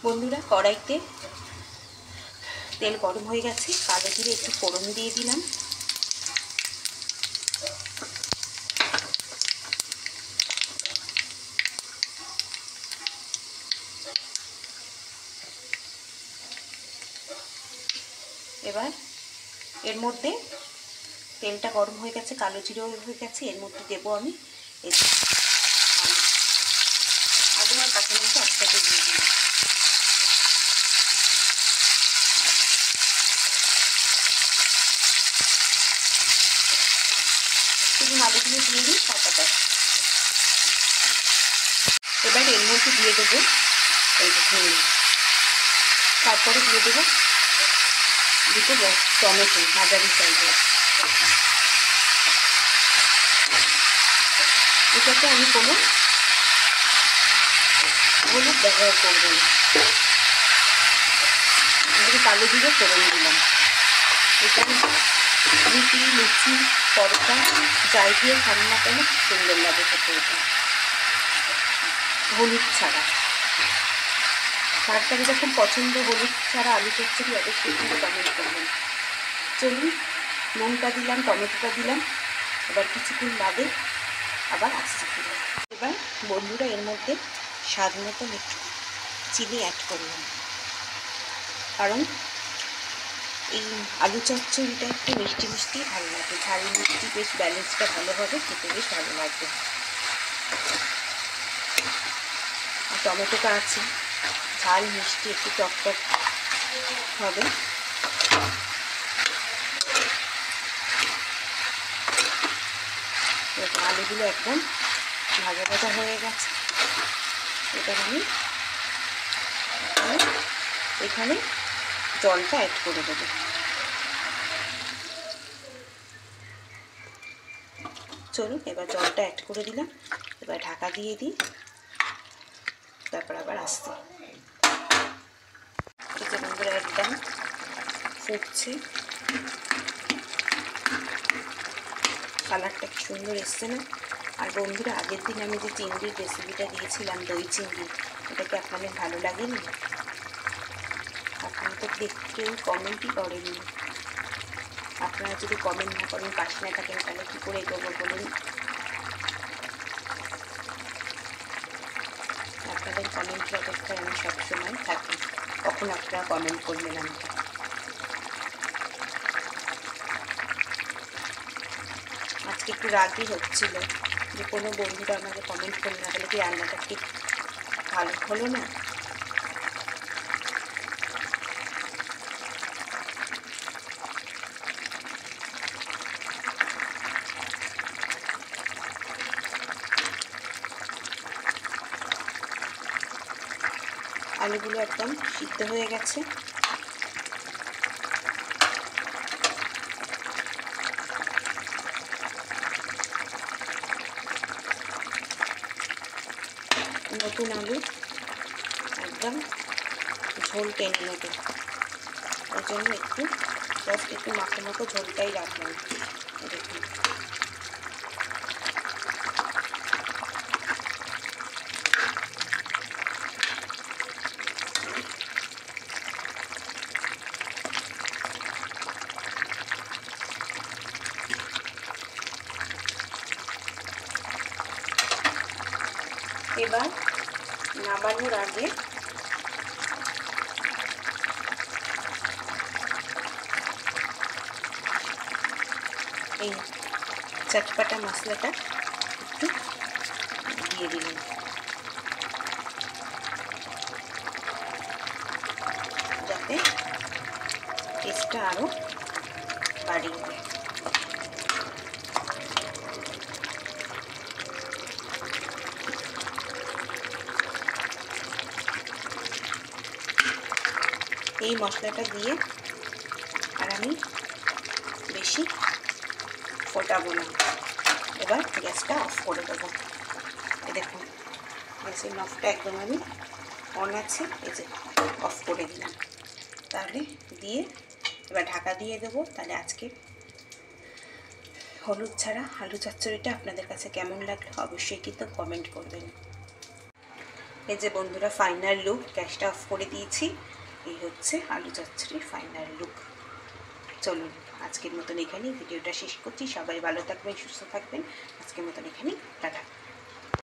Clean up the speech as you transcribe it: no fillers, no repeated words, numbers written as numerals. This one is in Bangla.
বন্ধুরা, কড়াইতে তেল গরম হয়ে গেছে, কালো জিরে একটু ফোড়ন দিয়ে দিলাম। এবার এর মধ্যে তেলটা গরম হয়ে গেছে, কালো জিরে হয়ে গেছে, এর মধ্যে দেবো আমি আলু আর কাঁচা লঙ্কা একসাথে দিয়ে দিলাম। শুধু আলুগুলো দিয়ে দিই পাতাটা। এবার এর মধ্যে দিয়ে দেবো এই নুন, তারপরে দিয়ে দেবো দুটো টমেটো মাঝারি সাইজের। এটাতে আমি কোনো হলুদ ব্যবহার করবো না, আমি কালো জিরে ফোড়ন দিলাম। এটা রুটি, লুচি, পরোটা যাই দিয়ে খান না কেন সুন্দর লাগে খেতে। এটা হলুদ ছাড়া, তারপরে যখন পছন্দ হলুদ ছাড়া আলু চচ্চড়ি অবশ্যই কিন্তু কমেন্ট করবেন। চলুন, নুনটা দিলাম, টমেটোটা দিলাম, এবার কিছুক্ষণ বাদে আবার আসছি ফিরে। এবার বন্ধুরা এর মধ্যে স্বাদ মতন একটু চিনি অ্যাড করলাম, কারণ এই আলু চচ্চড়িটা একটু মিষ্টি মিষ্টি ভালো লাগে, ঝাল মিষ্টি বেশ ব্যালেন্সটা ভালো হবে, খেতে বেশ ভালো লাগবে। আর টমেটোটা আছে, ঝাল মিষ্টি একটু টকটক হবে। আলুগুলো একদম ভাজা ভাজা হয়ে গেছে। এবার আমি এখানে জলটা অ্যাড করে দেবো। চলুন, এবার জলটা অ্যাড করে দিলাম। এবার ঢাকা দিয়ে দিই, তারপর আবার আসতে। এটা বন্ধুরা একদম ফুটছে, কালারটা কি সুন্দর এসছে না? আর বন্ধুরা, আগের দিন আমি যে চিংড়ির রেসিপিটা দিয়েছিলাম, দই চিংড়ি, এটাকে আপনাদের ভালো লাগেনি? আপনারা তো কেউ কমেন্টই করেননি। আপনারা যদি কমেন্ট না করেন, পাশে না থাকেন, তাহলে কী করে এগোবো বলুন? আপনাদের কমেন্টের অপেক্ষায় আমি সবসময় থাকি, কখন আপনারা কমেন্ট করবেন আমাকে। আজকে একটু রাগই হচ্ছিল যে কোনো বন্ধুরা আমাকে কমেন্ট করে না বলে কি রান্নাটা ঠিক ভালো হলো না। আলুগুলো একদম সিদ্ধ হয়ে গেছে। নতুন আলু একদম ঝোল টেনে নেবে, ওই জন্য একটু জাস্ট একটু মাখো মাখো ঝোলটাই রাখলাম। দেখুন, এবার নামানোর আগে এই চটপাটা মশলাটা একটু দিয়ে দিলাম, যাতে টেস্টটা আরও বাড়িয়ে দেয়। এই মশলাটা দিয়ে আর আমি বেশি ফোটাবো না। এবার গ্যাসটা অফ করে দেবো। দেখুন, গ্যাসের নফটা একদম আমি অন আছে, এই যে অফ করে দিলাম। তাহলে দিয়ে এবার ঢাকা দিয়ে দেবো। তাহলে আজকে হলুদ ছাড়া আলু চচ্চড়িটা আপনাদের কাছে কেমন লাগলো অবশ্যই কিন্তু কমেন্ট করবেন। এই যে বন্ধুরা ফাইনাল লুক, গ্যাসটা অফ করে দিয়েছি। এই হচ্ছে আলু চচ্চড়ির ফাইনাল লুক। চলুন আজকের মতন এখানেই ভিডিওটা শেষ করছি। সবাই ভালো থাকবেন, সুস্থ থাকবেন। আজকের মতন এখানেই টাটা।